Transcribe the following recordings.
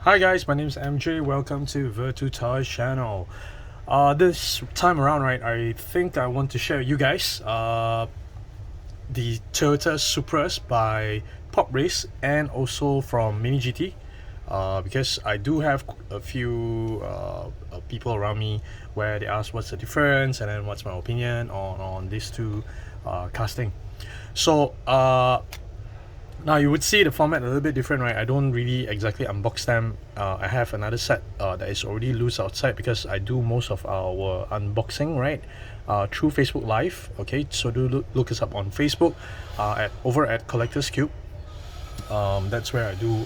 Hi guys, my name is MJ. Welcome to Virtu Toys channel. This time around, right, I think I want to share with you guys the Toyota Supras by Race and also from Mini GT. Because I do have a few people around me where they ask what's the difference and then what's my opinion on these two casting. So now you would see the format a little bit different, right? I don't really exactly unbox them. I have another set that is already loose outside because I do most of our unboxing, right? Through Facebook Live. Okay, so do look us up on Facebook over at Collector's Cube. That's where I do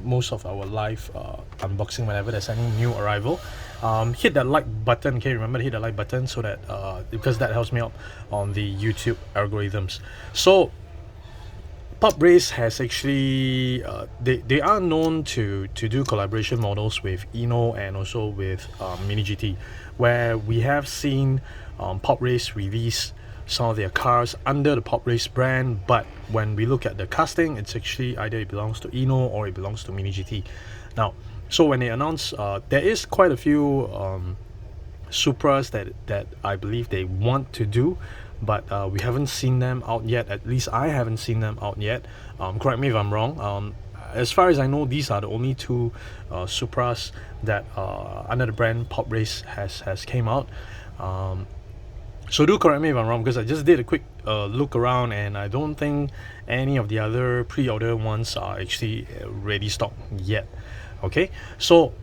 most of our live unboxing whenever there's any new arrival. Hit that like button, okay? Remember to hit the like button so that because that helps me out on the YouTube algorithms. So Race has actually they are known to do collaboration models with Eno and also with Mini GT, where we have seen Race release some of their cars under the Race brand, but when we look at the casting, it's actually either it belongs to Eno or it belongs to Mini GT. Now, so when they announce, there is quite a few Supras that I believe they want to do, but we haven't seen them out yet. At least I haven't seen them out yet. Correct me if I'm wrong. As far as I know, these are the only two Supras that under the brand Race has came out. So do correct me if I'm wrong, because I just did a quick look around and I don't think any of the other pre-order ones are actually ready stock yet. Okay, so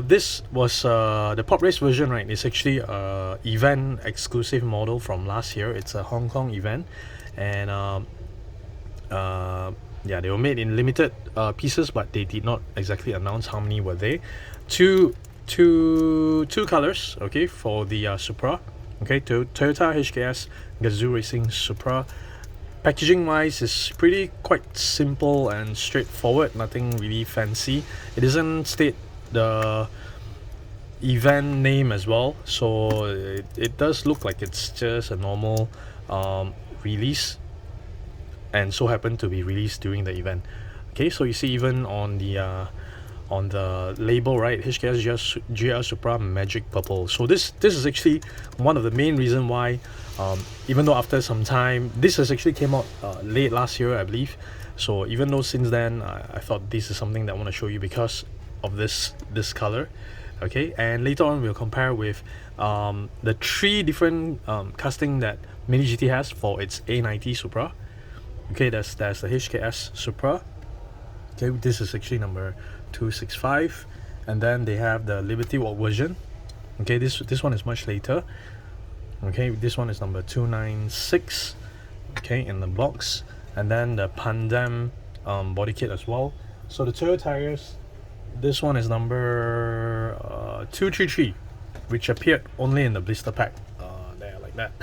this was the Race version, right? It's actually a event exclusive model from last year. It's a Hong Kong event, and yeah, they were made in limited pieces, but they did not exactly announce how many were there. Two colors, okay, for the Supra. Okay, Toyota HKS Gazoo Racing Supra. Packaging wise is quite simple and straightforward, nothing really fancy. It doesn't state the event name as well, so it does look like it's just a normal release, and so happened to be released during the event. Okay, so you see even on the label, right, HKS GR Supra Magic Purple. So this is actually one of the main reason why, even though after some time, this has actually came out late last year, I believe. So even though since then, I thought this is something that I want to show you because of this color. Okay, and later on we'll compare with the three different casting that Mini GT has for its A90 Supra. Okay, there's the HKS Supra. Okay, this is actually number 265, and then they have the Liberty Walk version. Okay, this one is much later. Okay, this one is number 296. Okay, in the box, and then the Pandem body kit as well. So the Toyo tires, this one is number 233, which appeared only in the blister pack. There, like that.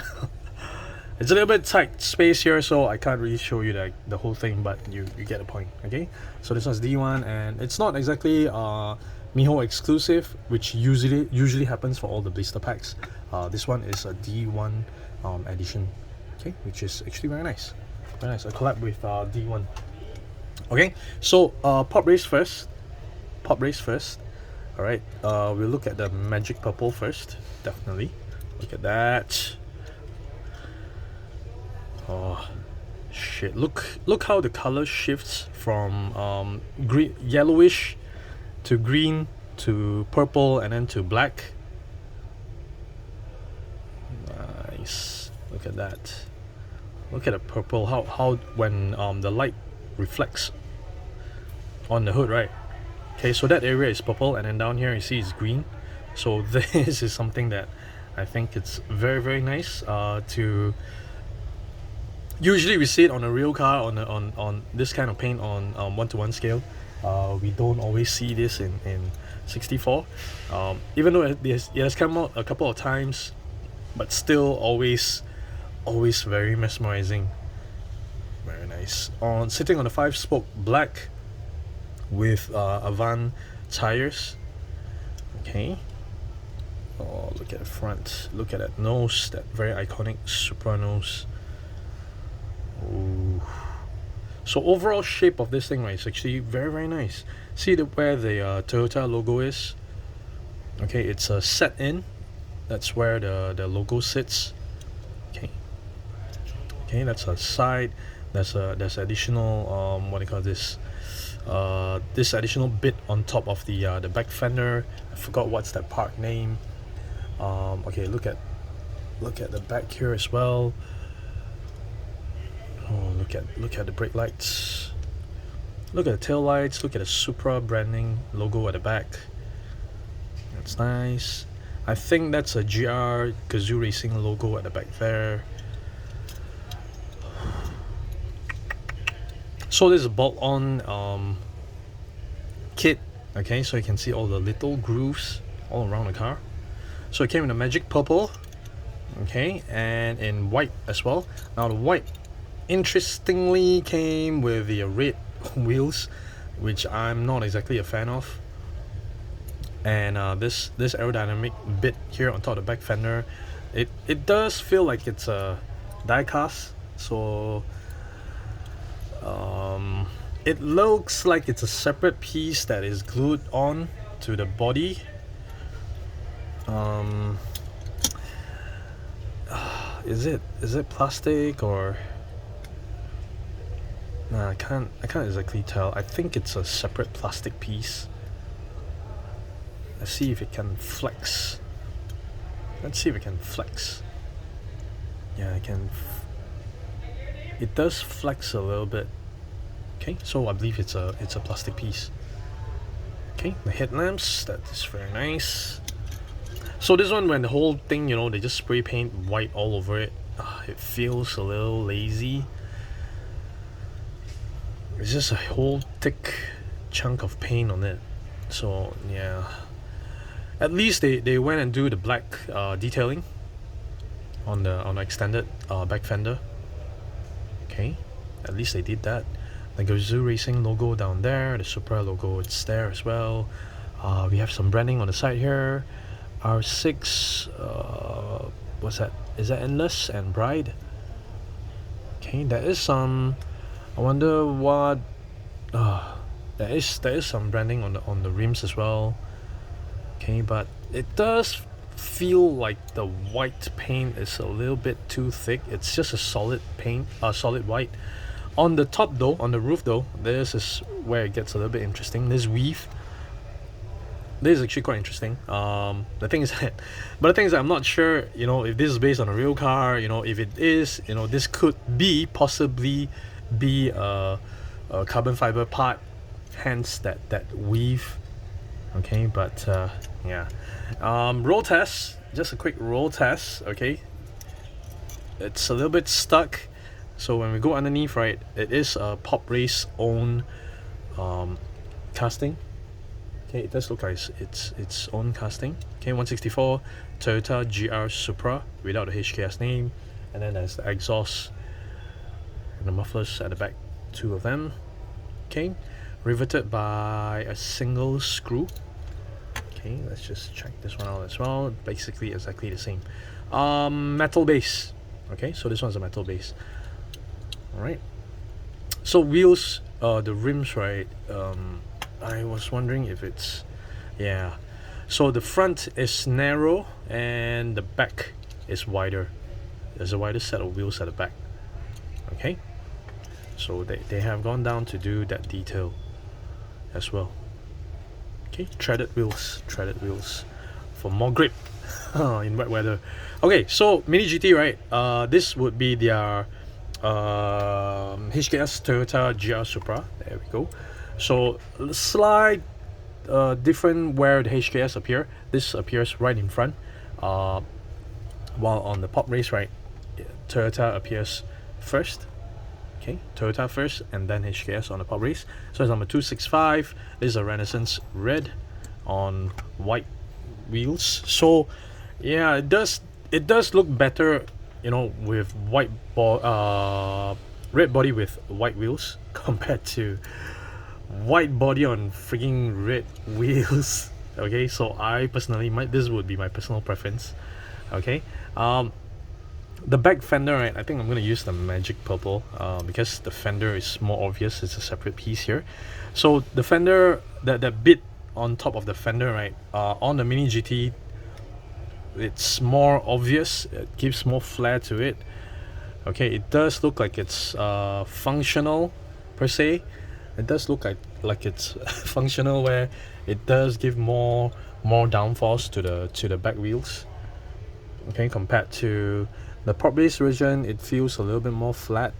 It's a little bit tight space here, so I can't really show you the whole thing, but you get the point. Okay, so this one's D1, and it's not exactly Miho exclusive, which usually happens for all the blister packs. This one is a D1 edition, okay, which is actually very nice. Very nice. A collab with D1. Okay, so Race first. All right, we'll look at the Magic Purple first. Definitely look at that. Oh shit, look how the color shifts from green, yellowish to green to purple and then to black. Nice. Look at that. Look at the purple, how when the light reflects on the hood, right? Okay, so that area is purple, and then down here you see it's green. So this is something that I think it's very nice to. Usually we see it on a real car on this kind of paint on 1:1 scale. We don't always see this in 64. Even though it has come out a couple of times, but still always very mesmerizing. Very nice. Sitting on the 5-spoke black with Avant tires. Okay. Oh, look at the front. Look at that nose, that very iconic Supra nose. Ooh. So overall shape of this thing, right, is actually very nice. See where the Toyota logo is? Okay, it's a set in. That's where the logo sits. Okay. Okay, that's a side. There's additional what do you call this? This additional bit on top of the back fender. I forgot what's that part name. Okay, look at the back here as well. Oh, look at the brake lights. Look at the tail lights. Look at the Supra branding logo at the back. That's nice. I think that's a GR Gazoo Racing logo at the back there. So this is a bolt-on kit. Okay, so you can see all the little grooves all around the car. So it came in a magic purple, okay, and in white as well. Now the white, interestingly, came with the red wheels, which I'm not exactly a fan of. And this aerodynamic bit here on top of the back fender, it does feel like it's a die cast. So it looks like it's a separate piece that is glued on to the body. Is it plastic or? Nah, I can't exactly tell. I think it's a separate plastic piece. Let's see if it can flex. Yeah, I can. It does flex a little bit. Okay, so I believe it's a plastic piece. Okay, the headlamps, that is very nice. So this one, when the whole thing, you know, they just spray paint white all over it, it feels a little lazy. It's just a whole thick chunk of paint on it. So yeah, at least they went and do the black detailing on the extended back fender. Okay, at least they did that. The Gazoo Racing logo down there, the Supra logo, it's there as well. We have some branding on the side here. R6, what's that? Is that Endless and Bride? Okay, there is some. I wonder what. There is some branding on the rims as well. Okay, but it does feel like the white paint is a little bit too thick. It's just a solid paint, solid white. On the top though, on the roof though, this is where it gets a little bit interesting. This weave. This is actually quite interesting. The thing is that I'm not sure, you know, if this is based on a real car. You know, if it is, you know, this could possibly be a carbon fiber part, hence that weave. Okay, but yeah. Roll test, just a quick roll test. Okay, it's a little bit stuck. So when we go underneath, right, it is a Pop Race own casting. Okay, it does look like it's its own casting. Okay, 164 Toyota GR Supra without the HKS name, and then there's the exhaust and the mufflers at the back, two of them. Okay, riveted by a single screw. Okay, let's just check this one out as well. Basically exactly the same. Metal base. Okay, so this one's a metal base. Alright, so wheels, the rims, right, I was wondering if it's, yeah, so the front is narrow and the back is wider. There's a wider set of wheels at the back. Okay, so they have gone down to do that detail as well. Okay, treaded wheels for more grip in wet weather. Okay, so Mini GT, right, this would be their HKS Toyota GR Supra. There we go. So slight different where the HKS appear. This appears right in front, while on the Pop Race, right, Toyota appears first. Okay, Toyota first and then HKS on the Pop Race. So it's number 265. This is a Renaissance red on white wheels. So yeah, it does look better, you know, with red body with white wheels compared to white body on freaking red wheels. Okay, so I personally this would be my personal preference. Okay, The back fender, right, I think I'm going to use the magic purple because the fender is more obvious. It's a separate piece here. So the fender, that bit on top of the fender, right, on the Mini GT, it's more obvious. It gives more flair to it. Okay, it does look like it's functional per se. It does look like it's functional, where it does give more downforce to the back wheels. Okay, compared to the prop base version, it feels a little bit more flat.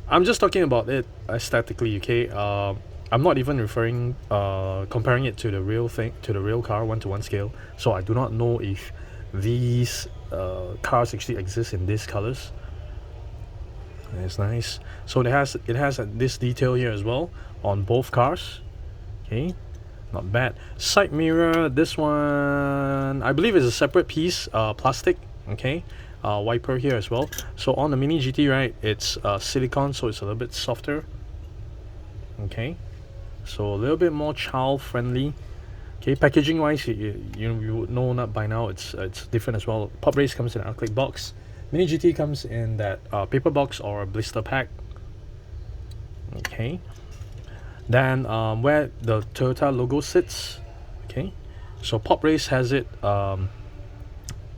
I'm just talking about it aesthetically, okay? I'm not even comparing it to the real thing, to the real car 1:1 scale. So I do not know if these cars actually exist in these colors. It's nice. So it has this detail here as well on both cars. Okay, not bad. Side mirror, this one I believe is a separate piece, plastic. Okay, wiper here as well. So on the Mini GT, right, it's silicone, so it's a little bit softer. Okay, so a little bit more child friendly. Okay, packaging wise, you would know that by now. It's different as well. Pop Race comes in an acrylic box. Mini GT comes in that paper box or a blister pack. Okay, then where the Toyota logo sits. Okay, so Pop Race has it.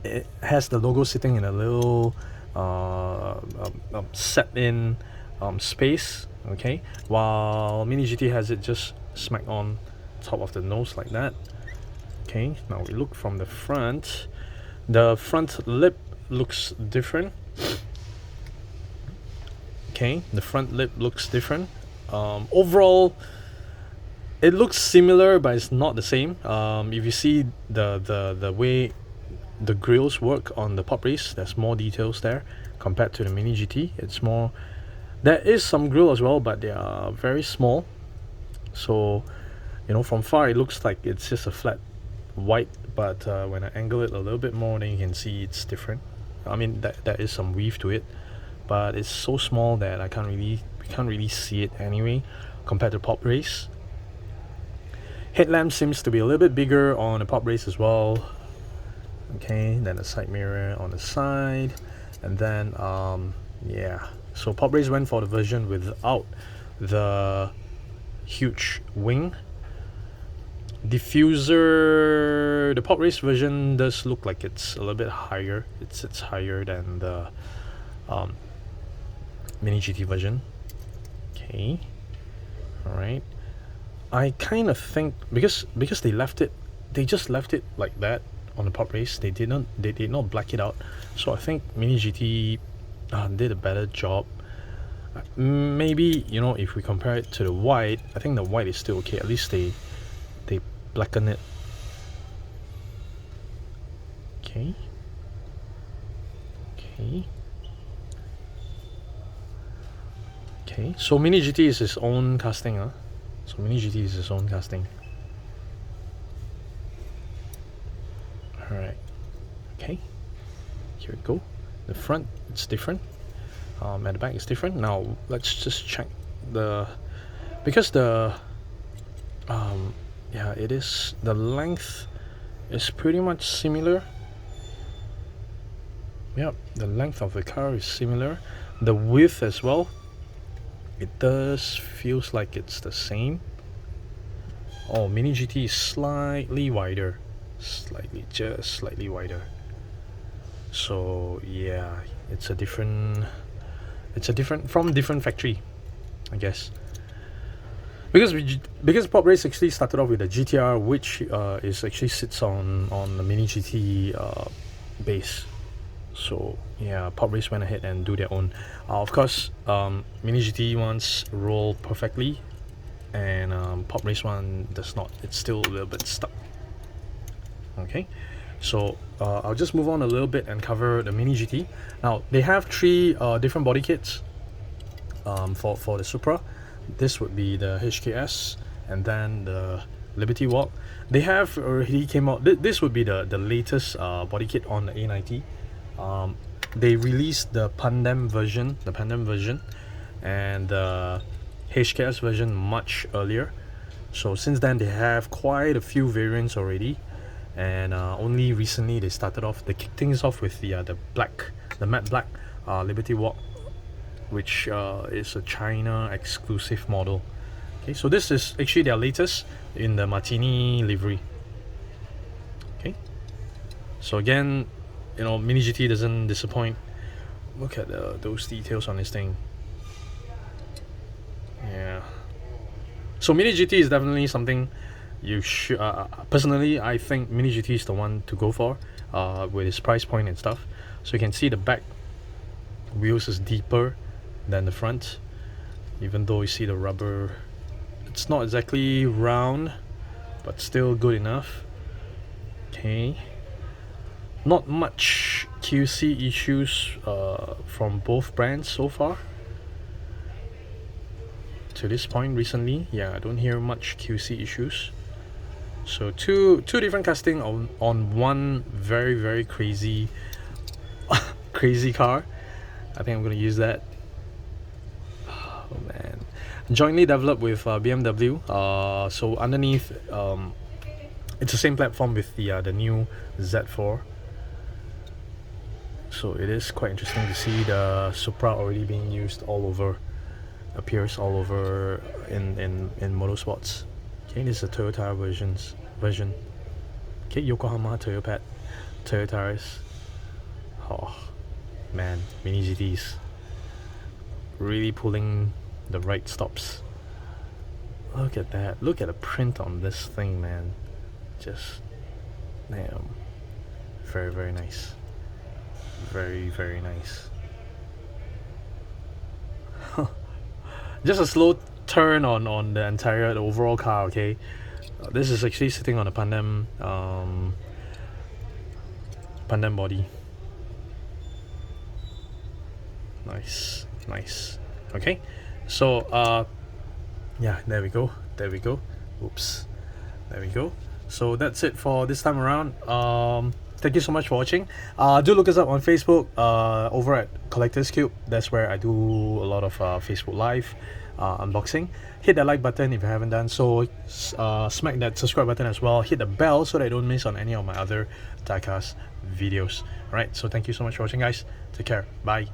It has the logo sitting in a little set in space. Okay, while Mini GT has it just smack on top of the nose like that. Okay, now we look from the front. The front lip looks different. Okay, the front lip looks different. Overall, it looks similar, but it's not the same. If you see the way the grills work on the Pop Race, there's more details there compared to the Mini GT. It's more, there is some grill as well, but they are very small. So, you know, from far it looks like it's just a flat white, but when I angle it a little bit more, then you can see it's different. I mean, there is some weave to it, but it's so small that we can't really see it anyway compared to Pop Race. Headlamp seems to be a little bit bigger on the Pop Race as well. Okay, then the side mirror on the side, and then yeah, so Pop Race went for the version without the huge wing diffuser. The Pop Race version does look like it's a little bit higher. It's higher than the Mini GT version. Okay, all right. I kind of think because they just left it like that on the Pop Race. They did not black it out. So I think Mini GT did a better job. Maybe, you know, if we compare it to the white, I think the white is still okay. At least they blacken it. Okay. So Mini GT is its own casting, huh? So Mini GT is its own casting. Alright. Okay. Here we go. The front, it's different. At the back, it's different. Now let's just check because the yeah, it is, the length is pretty much similar. Yep, the length of the car is similar. The width as well, it does feels like it's the same. Oh, Mini GT is slightly wider, just slightly wider. So yeah, it's a different from different factory, I guess. Because Pop Race actually started off with a GTR, which is actually sits on the Mini GT base. So yeah, Pop Race went ahead and do their own. Of course, Mini GT ones roll perfectly, and Pop Race one does not. It's still a little bit stuck. Okay, so I'll just move on a little bit and cover the Mini GT. Now they have three different body kits for the Supra. This would be the HKS, and then the Liberty Walk. They have already came out. This would be the latest body kit on the A90. They released the Pandem version, and the HKS version much earlier. So since then they have quite a few variants already, and only recently they started off, they kicked things off with the matte black Liberty Walk, which is a China exclusive model. Okay, so this is actually their latest in the Martini livery. Okay, so again, you know, Mini GT doesn't disappoint. Look at those details on this thing. Yeah, so Mini GT is definitely something you should, personally I think Mini GT is the one to go for, with its price point and stuff. So you can see the back wheels is deeper than the front, even though you see the rubber, it's not exactly round, but still good enough. Okay, not much QC issues from both brands so far to this point recently. Yeah, I don't hear much QC issues. So two different casting on one very crazy crazy car. I think I'm gonna use that. Oh man, jointly developed with BMW. So underneath, it's the same platform with the new Z4. So it is quite interesting to see the Supra already being used all over, appears all over in motorsports. Okay, this is a Toyota version. Okay, Yokohama Toyota tires. Oh man, Mini GTs really pulling the right stops. Look at that. Look at the print on this thing, man. Just damn. Very nice. Very nice. Just a slow turn on the entire, the overall car. Okay, this is actually sitting on a Pandem body. Nice. Okay, so yeah, there we go. Oops, there we go. So that's it for this time around. Thank you so much for watching. Do look us up on Facebook, over at Collectors Cube. That's where I do a lot of Facebook Live unboxing. Hit that like button if you haven't done so. Smack that subscribe button as well. Hit the bell so that you don't miss on any of my other diecast videos. Alright, so thank you so much for watching, guys. Take care. Bye.